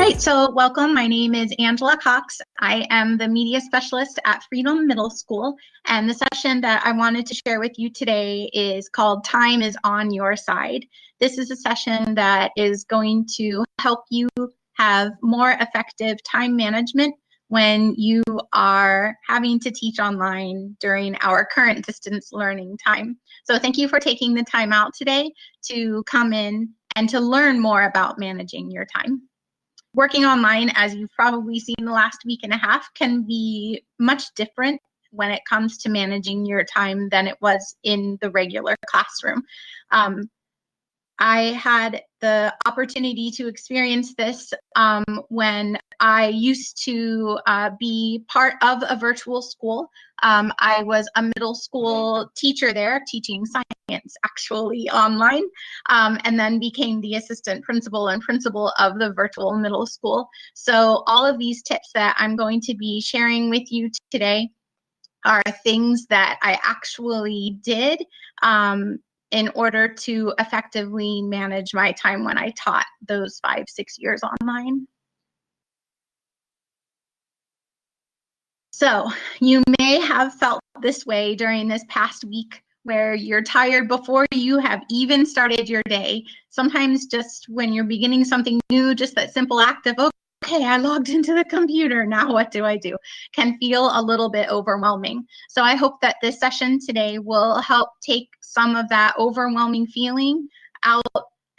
right, so welcome. My name is Angela Cox. I am the media specialist at Freedom Middle School, and the session that I wanted to share with you today is called Time is on Your Side. This is a session that is going to help you have more effective time management when you are having to teach online during our current distance learning time. So thank you for taking the time out today to come in and to learn more about managing your time. Working online, as you've probably seen the last week and a half, can be much different when it comes to managing your time than it was in the regular classroom. I had the opportunity to experience this when I used to be part of a virtual school. I was a middle school teacher there, teaching science actually online, and then became the assistant principal and principal of the virtual middle school. So all of these tips that I'm going to be sharing with you today are things that I actually did in order to effectively manage my time when I taught those 5-6 years online. So you may have felt this way during this past week where you're tired before you have even started your day. Sometimes just when you're beginning something new, just that simple act of, okay, I logged into the computer, now what do I do? Can feel a little bit overwhelming. So I hope that this session today will help take some of that overwhelming feeling out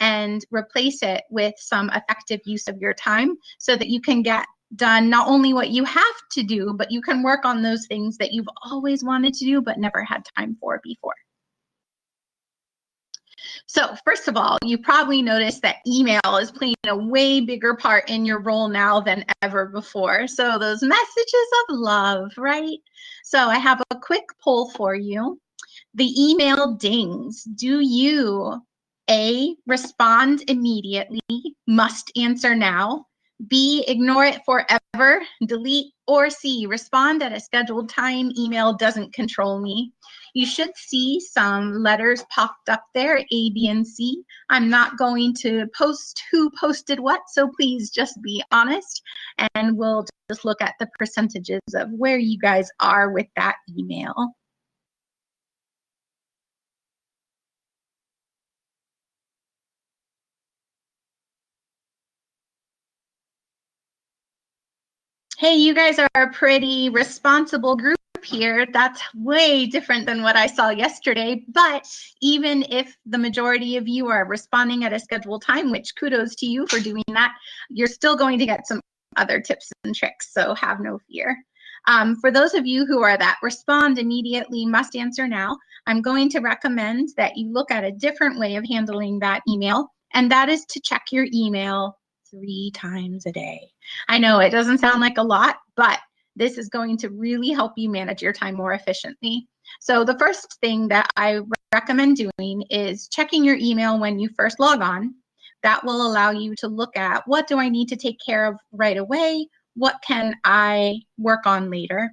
and replace it with some effective use of your time so that you can get done not only what you have to do, but you can work on those things that you've always wanted to do but never had time for before. So first of all, you probably noticed that email is playing a way bigger part in your role now than ever before. So those messages of love, right? So I have a quick poll for you. The email dings. Do you A, respond immediately, must answer now, B, ignore it forever, delete, or C, respond at a scheduled time, email doesn't control me? You should see some letters popped up there, A, B, and C. I'm not going to post who posted what, so please just be honest, and we'll just look at the percentages of where you guys are with that email. Hey, you guys are a pretty responsible group here. That's way different than what I saw yesterday. But even if the majority of you are responding at a scheduled time, which kudos to you for doing that, you're still going to get some other tips and tricks, so have no fear. For those of you who are that respond immediately, must answer now, I'm going to recommend that you look at a different way of handling that email, and that is to check your email 3 times a day. I know it doesn't sound like a lot, but this is going to really help you manage your time more efficiently. So the first thing that I recommend doing is checking your email when you first log on. That will allow you to look at, what do I need to take care of right away? What can I work on later?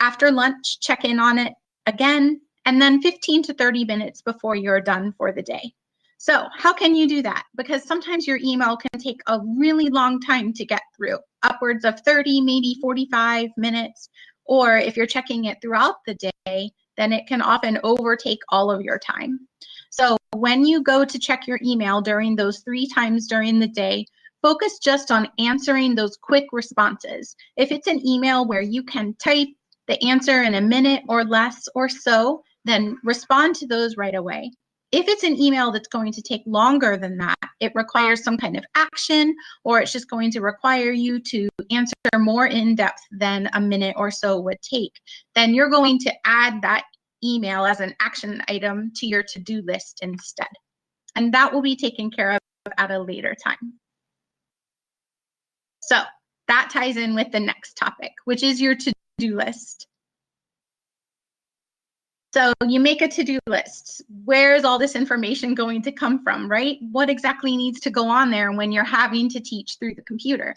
After lunch, check in on it again, and then 15 to 30 minutes before you're done for the day. So how can you do that? Because sometimes your email can take a really long time to get through, upwards of 30, maybe 45 minutes. Or if you're checking it throughout the day, then it can often overtake all of your time. So when you go to check your email during those 3 times during the day, focus just on answering those quick responses. If it's an email where you can type the answer in a minute or less or so, then respond to those right away. If it's an email that's going to take longer than that, it requires some kind of action, or it's just going to require you to answer more in depth than a minute or so would take, then you're going to add that email as an action item to your to-do list instead. And that will be taken care of at a later time. So that ties in with the next topic, which is your to-do list. So you make a to-do list. Where is all this information going to come from, right? What exactly needs to go on there when you're having to teach through the computer?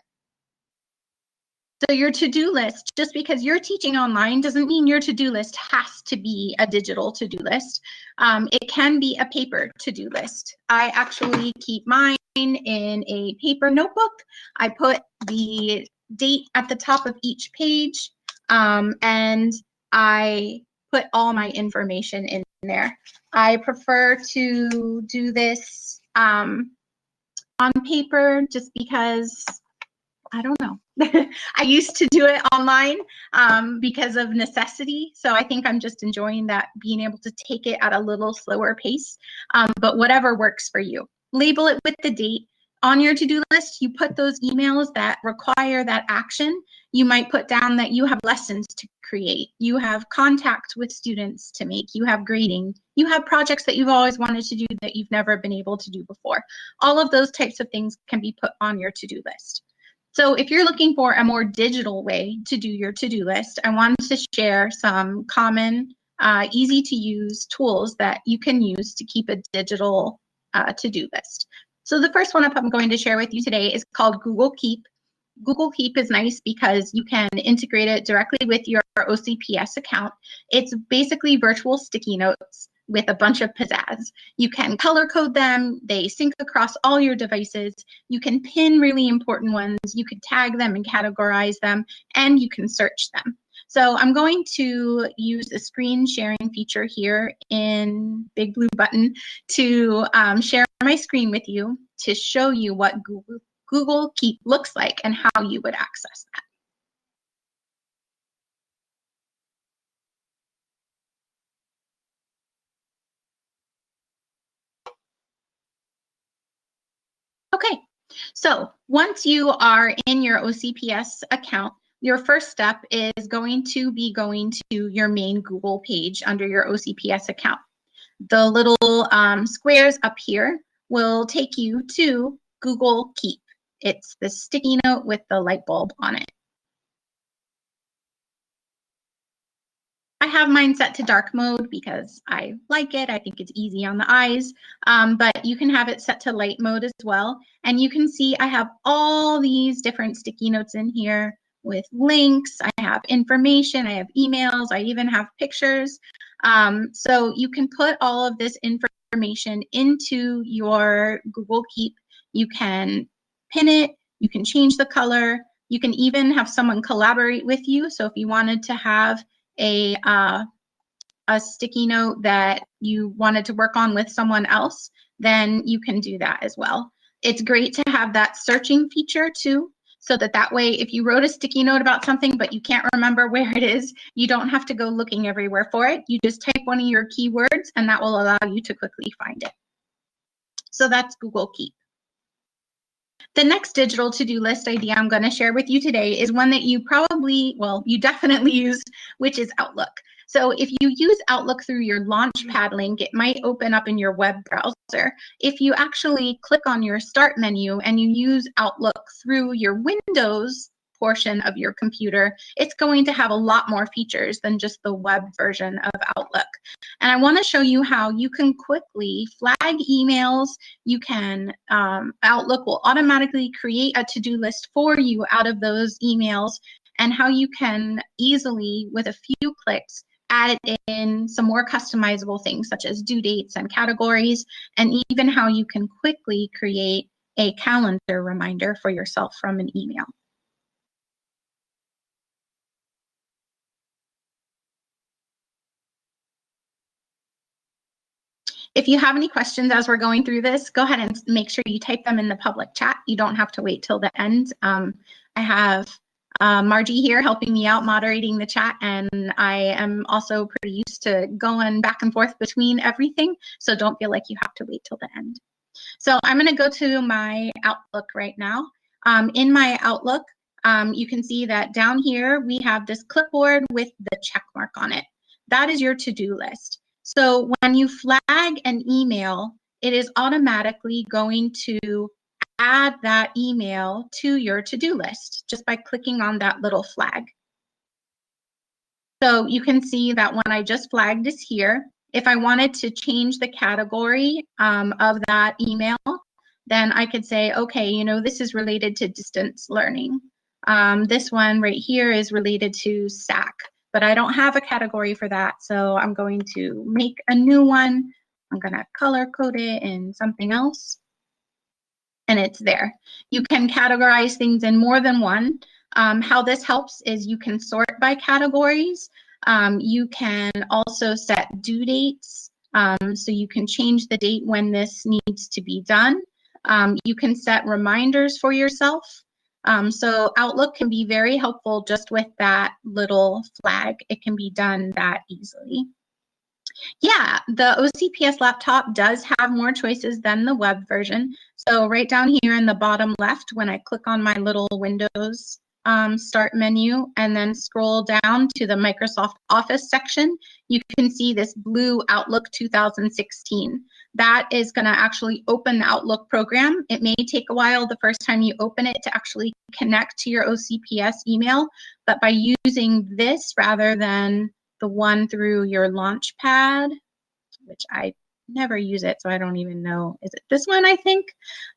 So your to-do list, just because you're teaching online doesn't mean your to-do list has to be a digital to-do list. It can be a paper to-do list. I actually keep mine in a paper notebook. I put the date at the top of each page, and I put all my information in there. I prefer to do this on paper just because I don't know. I used to do it online because of necessity. So I think I'm just enjoying that, being able to take it at a little slower pace. But whatever works for you. Label it with the date. On your to-do list, you put those emails that require that action. You might put down that you have lessons to create. You have contact with students to make. You have grading. You have projects that you've always wanted to do that you've never been able to do before. All of those types of things can be put on your to-do list. So if you're looking for a more digital way to do your to-do list, I wanted to share some common, easy to use tools that you can use to keep a digital to-do list. So the first one I'm going to share with you today is called Google Keep. Google Keep is nice because you can integrate it directly with your OCPS account. It's basically virtual sticky notes with a bunch of pizzazz. You can color code them, they sync across all your devices, you can pin really important ones, you can tag them and categorize them, and you can search them. So I'm going to use the screen sharing feature here in Big Blue Button to share my screen with you to show you what Google Keep looks like and how you would access that. Okay, so once you are in your OCPS account, your first step is going to be going to your main Google page under your OCPS account. The little squares up here will take you to Google Keep. It's the sticky note with the light bulb on it. I have mine set to dark mode because I like it. I think it's easy on the eyes, but you can have it set to light mode as well. And you can see I have all these different sticky notes in here with links. I have information, I have emails, I even have pictures. So you can put all of this information into your Google Keep. You can pin it, you can change the color, you can even have someone collaborate with you. So if you wanted to have a sticky note that you wanted to work on with someone else, then you can do that as well. It's great to have that searching feature too, so that way if you wrote a sticky note about something but you can't remember where it is, you don't have to go looking everywhere for it. You just type one of your keywords and that will allow you to quickly find it. So that's Google Keep. The next digital to-do list idea I'm going to share with you today is one that you probably, well, you definitely used, which is Outlook. So if you use Outlook through your Launchpad link, it might open up in your web browser. If you actually click on your Start menu and you use Outlook through your Windows portion of your computer, it's going to have a lot more features than just the web version of Outlook. And I want to show you how you can quickly flag emails. You can, Outlook will automatically create a to-do list for you out of those emails, and how you can easily, with a few clicks, add in some more customizable things such as due dates and categories, and even how you can quickly create a calendar reminder for yourself from an email. If you have any questions as we're going through this, go ahead and make sure you type them in the public chat. You don't have to wait till the end. I have Margie here helping me out moderating the chat, and I am also pretty used to going back and forth between everything, so don't feel like you have to wait till the end. So I'm going to go to my Outlook right now. In my Outlook, you can see that down here we have this clipboard with the check mark on it. That is your to-do list. So when you flag an email, it is automatically going to add that email to your to-do list just by clicking on that little flag. So you can see that when I just flagged is here. If I wanted to change the category of that email, then I could say, okay, you know, this is related to distance learning. This one right here is related to SAC, but I don't have a category for that, so I'm going to make a new one. I'm going to color code it in something else, and it's there. You can categorize things in more than one. How this helps is you can sort by categories. You can also set due dates, so you can change the date when this needs to be done. You can set reminders for yourself. So Outlook can be very helpful just with that little flag. It can be done that easily. Yeah, the OCPS laptop does have more choices than the web version. So right down here in the bottom left, when I click on my little Windows start menu and then scroll down to the Microsoft Office section, you can see this blue Outlook 2016. That is going to actually open the Outlook program. It may take a while the first time you open it to actually connect to your OCPS email, but by using this rather than the one through your Launchpad, which I never use it, so I don't even know. Is it this one, I think?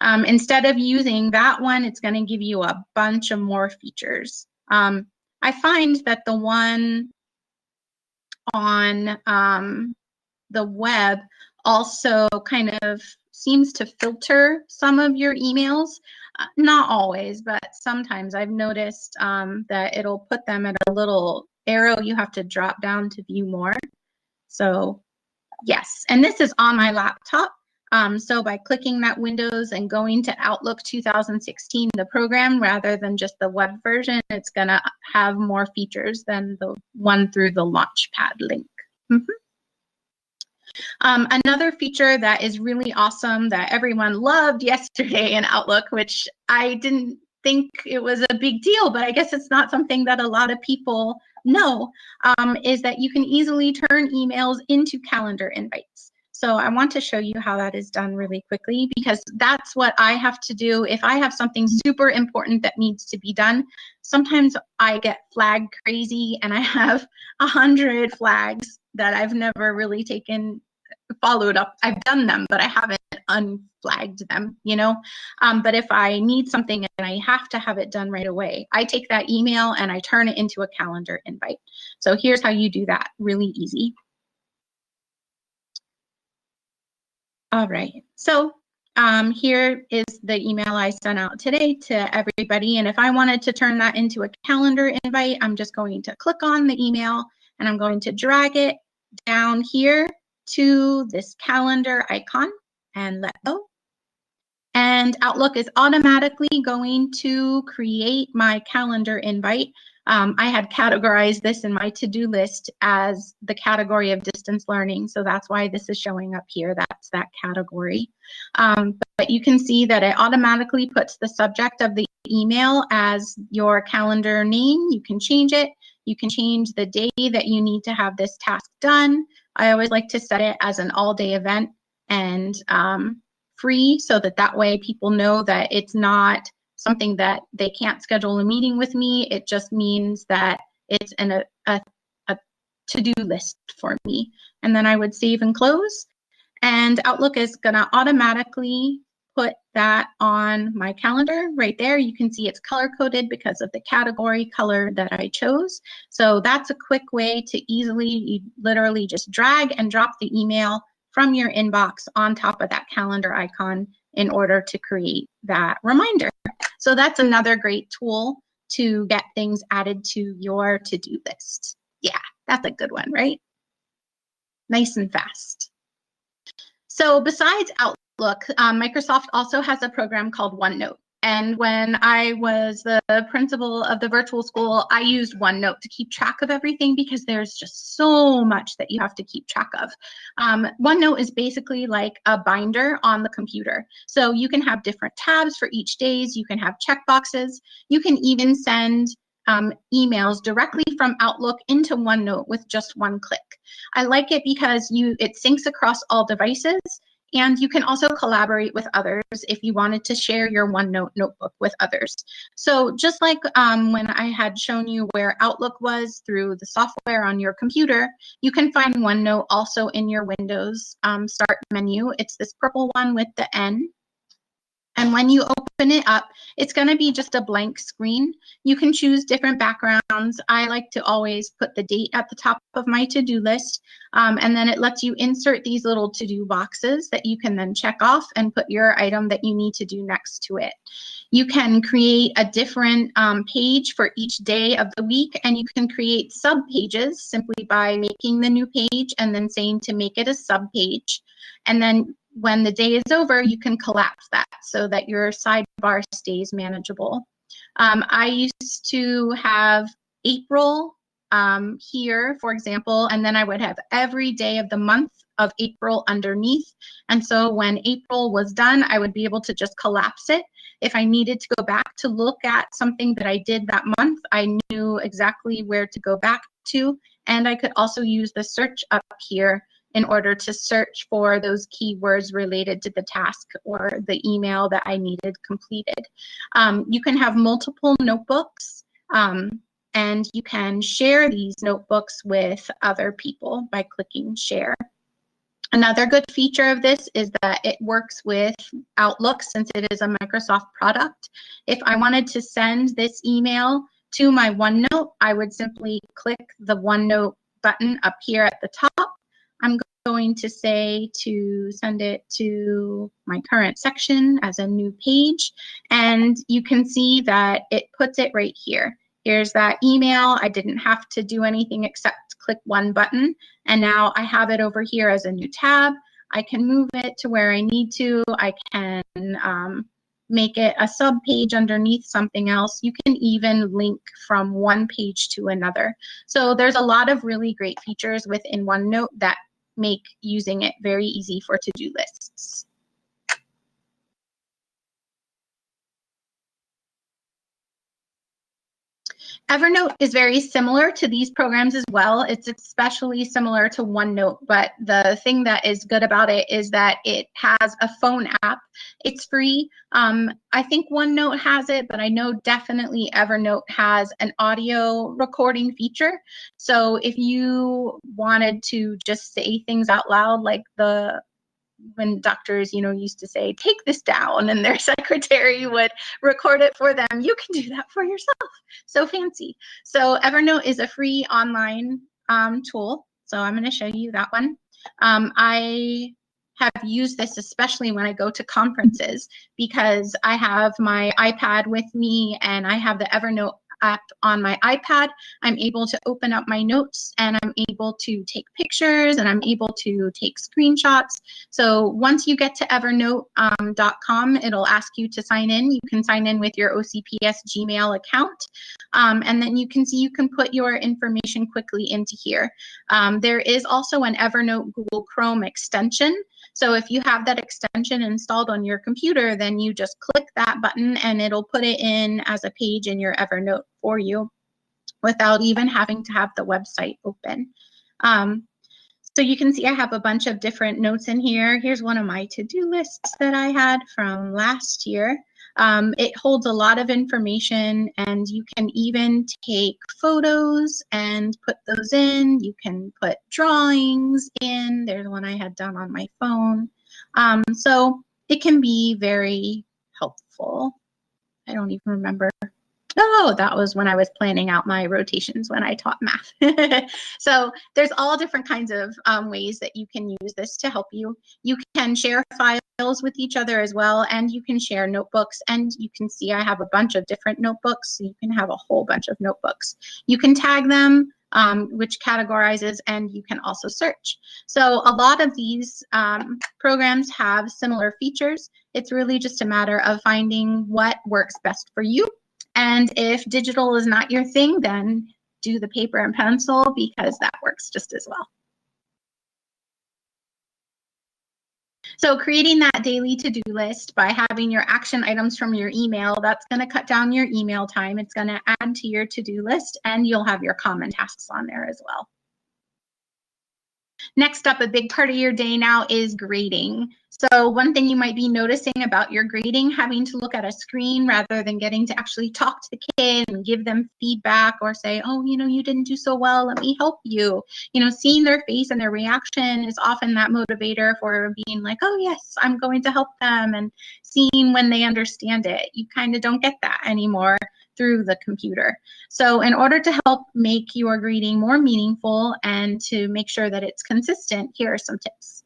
Instead of using that one, it's going to give you a bunch of more features. I find that the one on the web also kind of seems to filter some of your emails. Not always, but sometimes I've noticed that it'll put them at a little arrow you have to drop down to view more. So yes, and this is on my laptop. So by clicking that Windows and going to Outlook 2016, the program, rather than just the web version, it's going to have more features than the one through the Launchpad link. Another feature that is really awesome that everyone loved yesterday in Outlook, which I didn't think it was a big deal, but I guess it's not something that a lot of people know, is that you can easily turn emails into calendar invites. So I want to show you how that is done really quickly, because that's what I have to do if I have something super important that needs to be done. Sometimes I get flag crazy and I have 100 flags that I've never really followed up. I've done them, but I haven't unflagged them, you know? But if I need something and I have to have it done right away, I take that email and I turn it into a calendar invite. So here's how you do that, really easy. All right, so here is the email I sent out today to everybody. And if I wanted to turn that into a calendar invite, I'm just going to click on the email and I'm going to drag it down here to this calendar icon and let go. And Outlook is automatically going to create my calendar invite. I had categorized this in my to-do list as the category of distance learning, so that's why this is showing up here. That's that category. But you can see that it automatically puts the subject of the email as your calendar name. You can change it. You can change the day that you need to have this task done. I always like to set it as an all-day event and free, so that way people know that it's not something that they can't schedule a meeting with me. It just means that it's a to-do list for me. And then I would save and close. And Outlook is going to automatically put that on my calendar right there. You can see it's color-coded because of the category color that I chose. So that's a quick way to you literally just drag and drop the email from your inbox on top of that calendar icon in order to create that reminder. So that's another great tool to get things added to your to-do list. Yeah, that's a good one, right? Nice and fast. So besides Outlook, Microsoft also has a program called OneNote. And when I was the principal of the virtual school, I used OneNote to keep track of everything because there's just so much that you have to keep track of. OneNote is basically like a binder on the computer. So you can have different tabs for each days. You can have checkboxes. You can even send emails directly from Outlook into OneNote with just one click. I like it because it syncs across all devices, and you can also collaborate with others if you wanted to share your OneNote notebook with others. So just like when I had shown you where Outlook was through the software on your computer, you can find OneNote also in your Windows start menu. It's this purple one with the N. And when you open it up, it's going to be just a blank screen. You can choose different backgrounds. I like to always put the date at the top of my to-do list. And then it lets you insert these little to-do boxes that you can then check off and put your item that you need to do next to it. You can create a different page for each day of the week, and you can create sub-pages simply by making the new page and then saying to make it a sub-page. And then when the day is over, you can collapse that so that your sidebar stays manageable. I used to have April here, for example, and then I would have every day of the month of April underneath. And so when April was done, I would be able to just collapse it. If I needed to go back to look at something that I did that month, I knew exactly where to go back to. And I could also use the search up here in order to search for those keywords related to the task or the email that I needed completed. You can have multiple notebooks, and you can share these notebooks with other people by clicking share. Another good feature of this is that it works with Outlook since it is a Microsoft product. If I wanted to send this email to my OneNote, I would simply click the OneNote button up here at the top. I'm going to say to send it to my current section as a new page, and you can see that it puts it right here. Here's that email. I didn't have to do anything except click one button, and now I have it over here as a new tab. I can move it to where I need to. I can make it a sub page underneath something else. You can even link from one page to another. So there's a lot of really great features within OneNote that make using it very easy for to-do lists. Evernote is very similar to these programs as well. It's especially similar to OneNote, but the thing that is good about it is that it has a phone app. It's free. I think OneNote has it, but I know definitely Evernote has an audio recording feature. So if you wanted to just say things out loud, like when doctors, used to say, take this down, and their secretary would record it for them, you can do that for yourself. So fancy. So Evernote is a free online tool. So I'm going to show you that one. I have used this especially when I go to conferences because I have my iPad with me and I have the Evernote app on my iPad. I'm able to open up my notes and I'm able to take pictures and I'm able to take screenshots. So once you get to evernote.com, it'll ask you to sign in. You can sign in with your OCPS Gmail account. And then you can see you can put your information quickly into here. There is also an Evernote Google Chrome extension. So if you have that extension installed on your computer, then you just click that button and it'll put it in as a page in your Evernote for you without even having to have the website open. So you can see I have a bunch of different notes in here. Here's one of my to-do lists that I had from last year. It holds a lot of information and you can even take photos and put those in. You can put drawings in. There's one I had done on my phone. So it can be very helpful. I don't even remember. Oh, that was when I was planning out my rotations when I taught math. So there's all different kinds of ways that you can use this to help you. You can share files with each other as well, and you can share notebooks. And you can see I have a bunch of different notebooks, so you can have a whole bunch of notebooks. You can tag them, which categorizes, and you can also search. So a lot of these programs have similar features. It's really just a matter of finding what works best for you. And if digital is not your thing, then do the paper and pencil because that works just as well. So creating that daily to-do list by having your action items from your email, that's going to cut down your email time. It's going to add to your to-do list and you'll have your common tasks on there as well. Next up, a big part of your day now is grading. So one thing you might be noticing about your grading, having to look at a screen rather than getting to actually talk to the kid and give them feedback or say, oh, you didn't do so well, let me help you. Seeing their face and their reaction is often that motivator for being like, oh yes, I'm going to help them, and seeing when they understand it. You kind of don't get that anymore through the computer. So in order to help make your grading more meaningful and to make sure that it's consistent, here are some tips.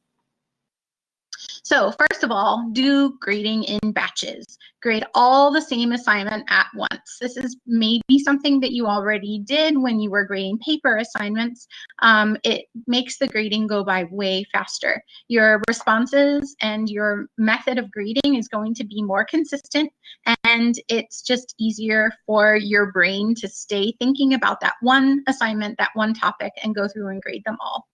So first of all, do grading in batches. Grade all the same assignment at once. This is maybe something that you already did when you were grading paper assignments. It makes the grading go by way faster. Your responses and your method of grading is going to be more consistent, and it's just easier for your brain to stay thinking about that one assignment, that one topic, and go through and grade them all.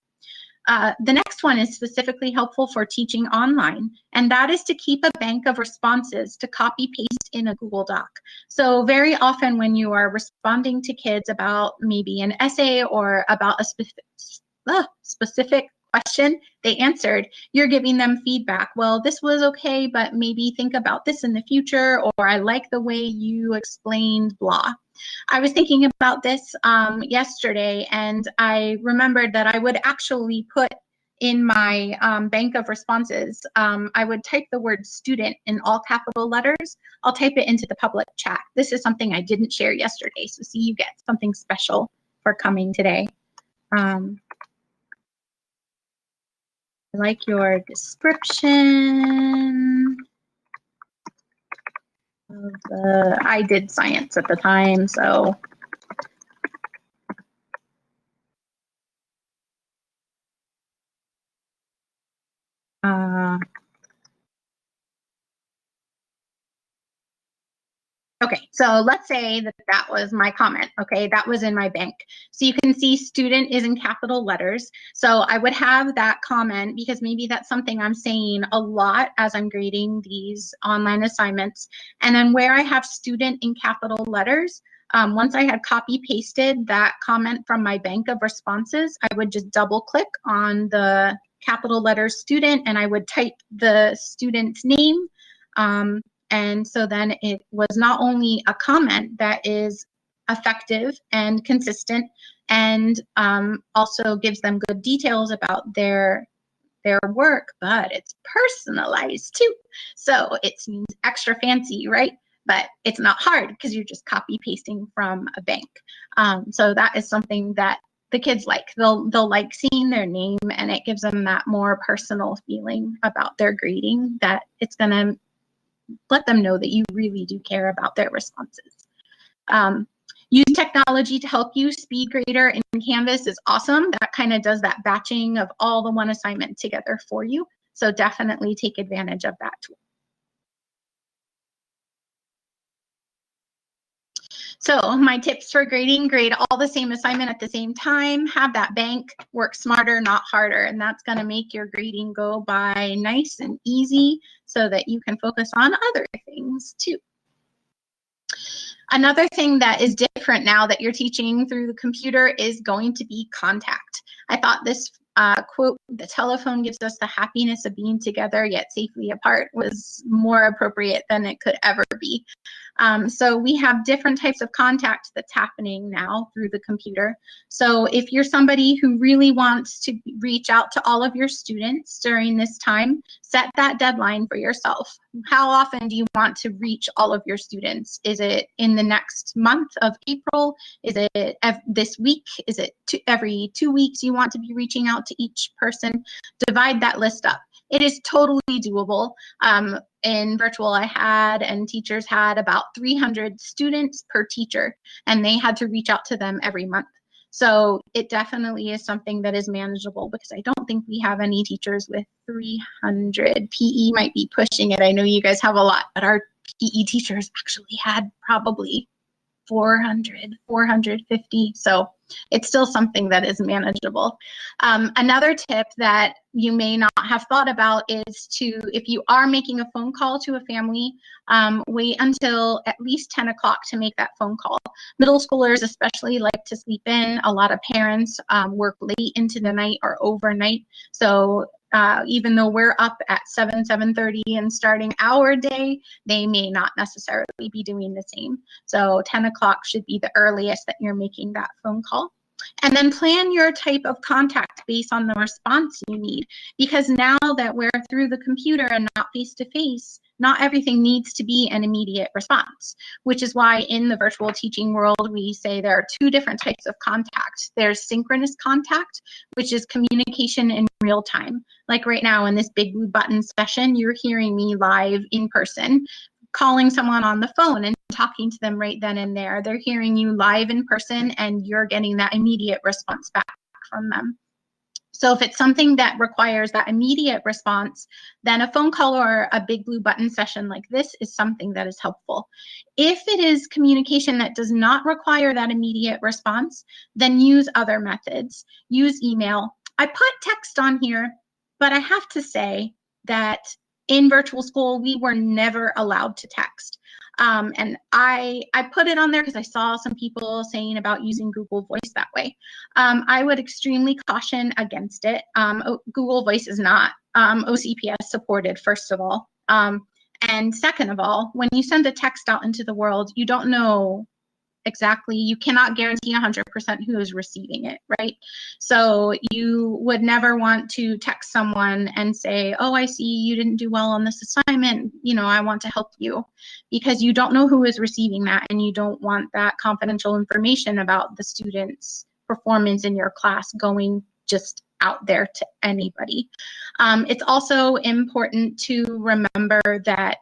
The next one is specifically helpful for teaching online, and that is to keep a bank of responses to copy paste in a Google Doc. So very often when you are responding to kids about maybe an essay or about a specific question they answered, you're giving them feedback. Well, this was okay, but maybe think about this in the future, or I like the way you explained blah. I was thinking about this yesterday, and I remembered that I would actually put in my bank of responses, I would type the word student in all capital letters. I'll type it into the public chat. This is something I didn't share yesterday, so see, you get something special for coming today. I like your description. I did science at the time, so okay, so let's say that that was my comment. Okay, that was in my bank. So you can see student is in capital letters. So I would have that comment because maybe that's something I'm saying a lot as I'm grading these online assignments. And then where I have student in capital letters, once I had copy pasted that comment from my bank of responses, I would just double click on the capital letter student and I would type the student's name. And so then it was not only a comment that is effective and consistent and also gives them good details about their work, but it's personalized too. So it seems extra fancy, right? But it's not hard because you're just copy pasting from a bank. So that is something that the kids like. They'll like seeing their name, and it gives them that more personal feeling about their grading, that it's going to let them know that you really do care about their responses. Use technology to help you. Speed Grader in Canvas is awesome. That kind of does that batching of all the one assignment together for you. So definitely take advantage of that tool. So my tips for grading: grade all the same assignment at the same time, have that bank, work smarter, not harder, and that's going to make your grading go by nice and easy so that you can focus on other things too. Another thing that is different now that you're teaching through the computer is going to be contact. I thought this quote, "The telephone gives us the happiness of being together yet safely apart," was more appropriate than it could ever be. So we have different types of contact that's happening now through the computer. So if you're somebody who really wants to reach out to all of your students during this time, set that deadline for yourself. How often do you want to reach all of your students? Is it in the next month of April? Is it this week? Is it every 2 weeks you want to be reaching out to each person? Divide that list up. It is totally doable. In virtual, I had, and teachers had, about 300 students per teacher, and they had to reach out to them every month. So it definitely is something that is manageable, because I don't think we have any teachers with 300. PE might be pushing it. I know you guys have a lot, but our PE teachers actually had probably 400, 450. So it's still something that is manageable. Another tip that you may not have thought about is to, if you are making a phone call to a family, wait until at least 10 o'clock to make that phone call. Middle schoolers especially like to sleep in. A lot of parents work late into the night or overnight. So even though we're up at 7:30 and starting our day, they may not necessarily be doing the same. So 10 o'clock should be the earliest that you're making that phone call. And then plan your type of contact based on the response you need. Because now that we're through the computer and not face-to-face, not everything needs to be an immediate response, which is why in the virtual teaching world, we say there are two different types of contact. There's synchronous contact, which is communication in real time. Like right now in this big blue button session, you're hearing me live in person, calling someone on the phone and talking to them right then and there. They're hearing you live in person and you're getting that immediate response back from them. So if it's something that requires that immediate response, then a phone call or a big blue button session like this is something that is helpful. If it is communication that does not require that immediate response, then use other methods. Use email. I put text on here, but I have to say that in virtual school, we were never allowed to text. And I put it on there because I saw some people saying about using Google Voice that way. I would extremely caution against it. Google Voice is not OCPS supported, first of all. And second of all, when you send a text out into the world, you don't know exactly, you cannot guarantee 100% who is receiving it, right? So you would never want to text someone and say, oh, I see you didn't do well on this assignment, you know, I want to help you, because you don't know who is receiving that and you don't want that confidential information about the student's performance in your class going just out there to anybody. It's also important to remember that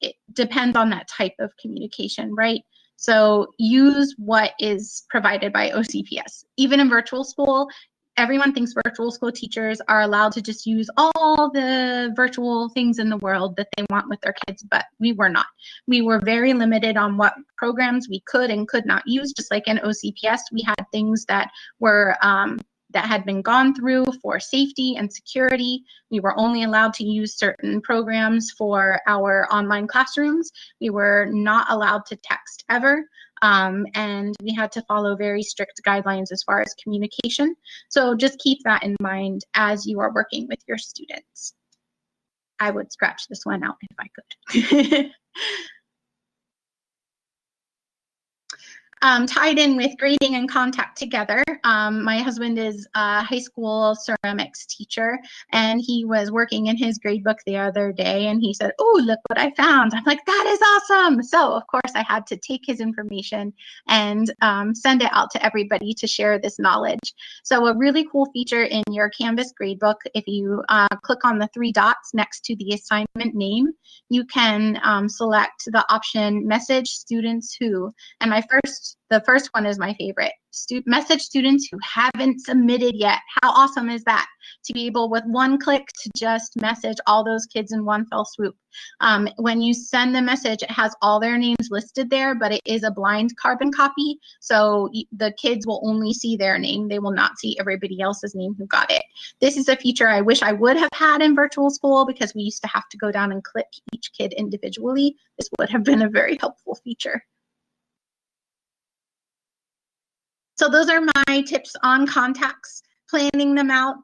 it depends on that type of communication, right? So use what is provided by OCPS. Even in virtual school, everyone thinks virtual school teachers are allowed to just use all the virtual things in the world that they want with their kids, but we were not. We were very limited on what programs we could and could not use. Just like in OCPS, we had things that were that had been gone through for safety and security. We were only allowed to use certain programs for our online classrooms. We were not allowed to text ever. And we had to follow very strict guidelines as far as communication. So just keep that in mind as you are working with your students. I would scratch this one out if I could. Tied in with grading and contact together. My husband is a high school ceramics teacher, and he was working in his grade book the other day, and he said, oh, look what I found. I'm like, that is awesome. So of course I had to take his information and send it out to everybody to share this knowledge. So a really cool feature in your Canvas gradebook, if you click on the 3 dots next to the assignment name, you can select the option message students who, and the first one is my favorite. Message students who haven't submitted yet. How awesome is that? To be able with one click to just message all those kids in one fell swoop. When you send the message, it has all their names listed there, but it is a blind carbon copy. So the kids will only see their name. They will not see everybody else's name who got it. This is a feature I wish I would have had in virtual school because we used to have to go down and click each kid individually. This would have been a very helpful feature. So those are my tips on contacts, planning them out.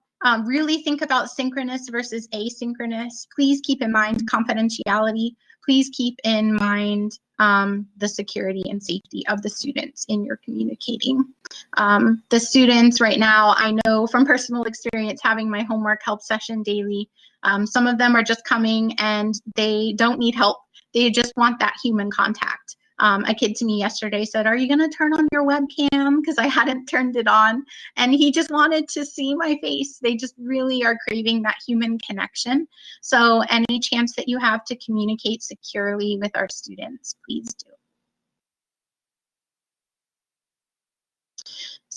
Really think about synchronous versus asynchronous. Please keep in mind confidentiality. Please keep in mind the security and safety of the students in your communicating. The students right now, I know from personal experience having my homework help session daily, some of them are just coming and they don't need help. They just want that human contact. A kid to me yesterday said, are you going to turn on your webcam? Because I hadn't turned it on. And he just wanted to see my face. They just really are craving that human connection. So any chance that you have to communicate securely with our students, please do.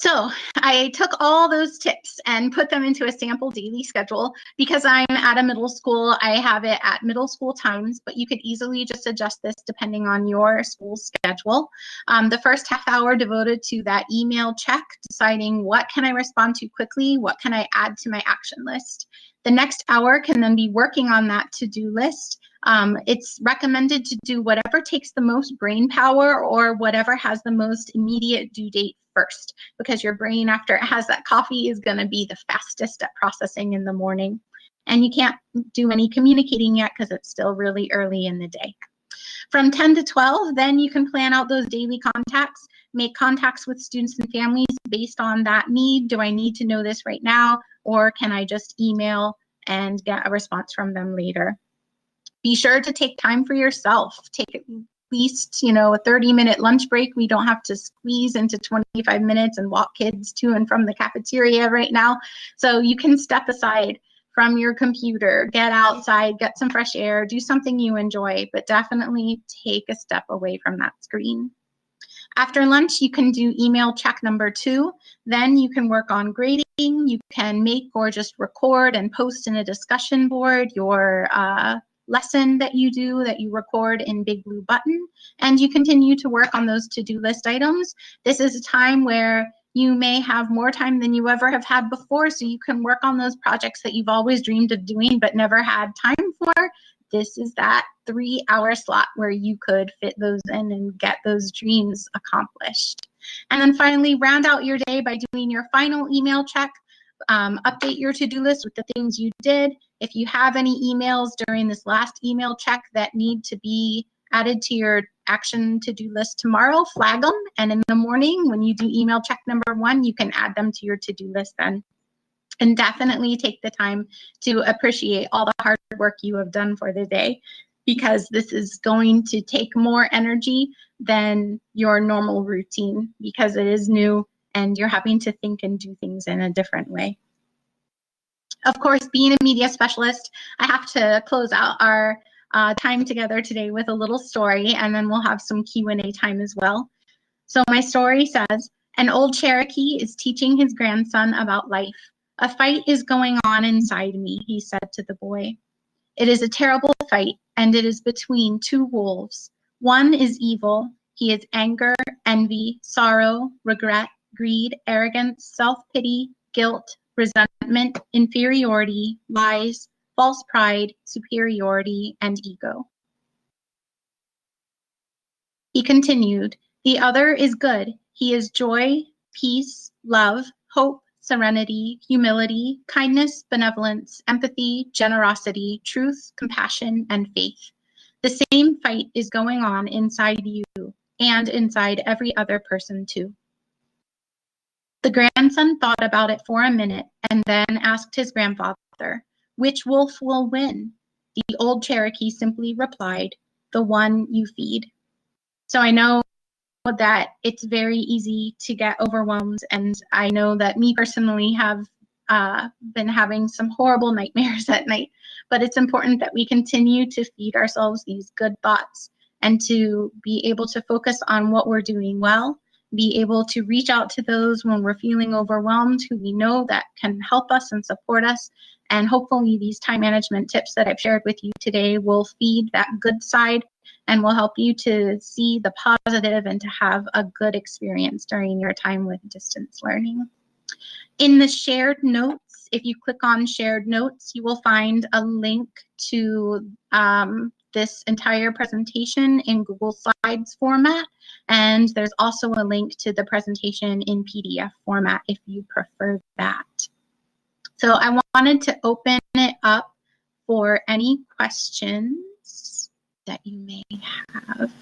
So I took all those tips and put them into a sample daily schedule. Because I'm at a middle school, I have it at middle school times, but you could easily just adjust this depending on your school schedule. The first half hour devoted to that email check, deciding what can I respond to quickly, what can I add to my action list. The next hour can then be working on that to-do list. It's recommended to do whatever takes the most brain power or whatever has the most immediate due date first, because your brain, after it has that coffee, is going to be the fastest at processing in the morning. And you can't do any communicating yet because it's still really early in the day. From 10 to 12, then you can plan out those daily contacts, make contacts with students and families based on that need. Do I need to know this right now, or can I just email and get a response from them later? Be sure to take time for yourself. Take at least, a 30-minute lunch break. We don't have to squeeze into 25 minutes and walk kids to and from the cafeteria right now. So you can step aside from your computer, get outside, get some fresh air, do something you enjoy, but definitely take a step away from that screen. After lunch, you can do email check number 2. Then you can work on grading. You can make or just record and post in a discussion board your lesson that you record in Big Blue Button, and you continue to work on those to-do list items. This is a time where you may have more time than you ever have had before, so you can work on those projects that you've always dreamed of doing but never had time for. This is that 3-hour slot where you could fit those in and get those dreams accomplished. And then finally, round out your day by doing your final email check. Update your to-do list with the things you did. If you have any emails during this last email check that need to be added to your action to-do list tomorrow, flag them. And in the morning, when you do email check number 1, you can add them to your to-do list then. And definitely take the time to appreciate all the hard work you have done for the day, because this is going to take more energy than your normal routine, because it is new and you're having to think and do things in a different way. Of course, being a media specialist, I have to close out our time together today with a little story, and then we'll have some Q&A time as well. So my story says, an old Cherokee is teaching his grandson about life. A fight is going on inside me, he said to the boy. It is a terrible fight, and it is between 2 wolves. One is evil. He is anger, envy, sorrow, regret, greed, arrogance, self-pity, guilt, resentment, inferiority, lies, false pride, superiority, and ego. He continued, the other is good. He is joy, peace, love, hope, serenity, humility, kindness, benevolence, empathy, generosity, truth, compassion, and faith. The same fight is going on inside you and inside every other person too. The grandson thought about it for a minute and then asked his grandfather, which wolf will win? The old Cherokee simply replied, the one you feed. So I know that it's very easy to get overwhelmed, and I know that me personally have been having some horrible nightmares at night, but it's important that we continue to feed ourselves these good thoughts and to be able to focus on what we're doing well, be able to reach out to those when we're feeling overwhelmed who we know that can help us and support us. And hopefully these time management tips that I've shared with you today will feed that good side and will help you to see the positive and to have a good experience during your time with distance learning. In the shared notes, if you click on shared notes, you will find a link to this entire presentation in Google Slides format. And there's also a link to the presentation in PDF format if you prefer that. So I wanted to open it up for any questions that you may have.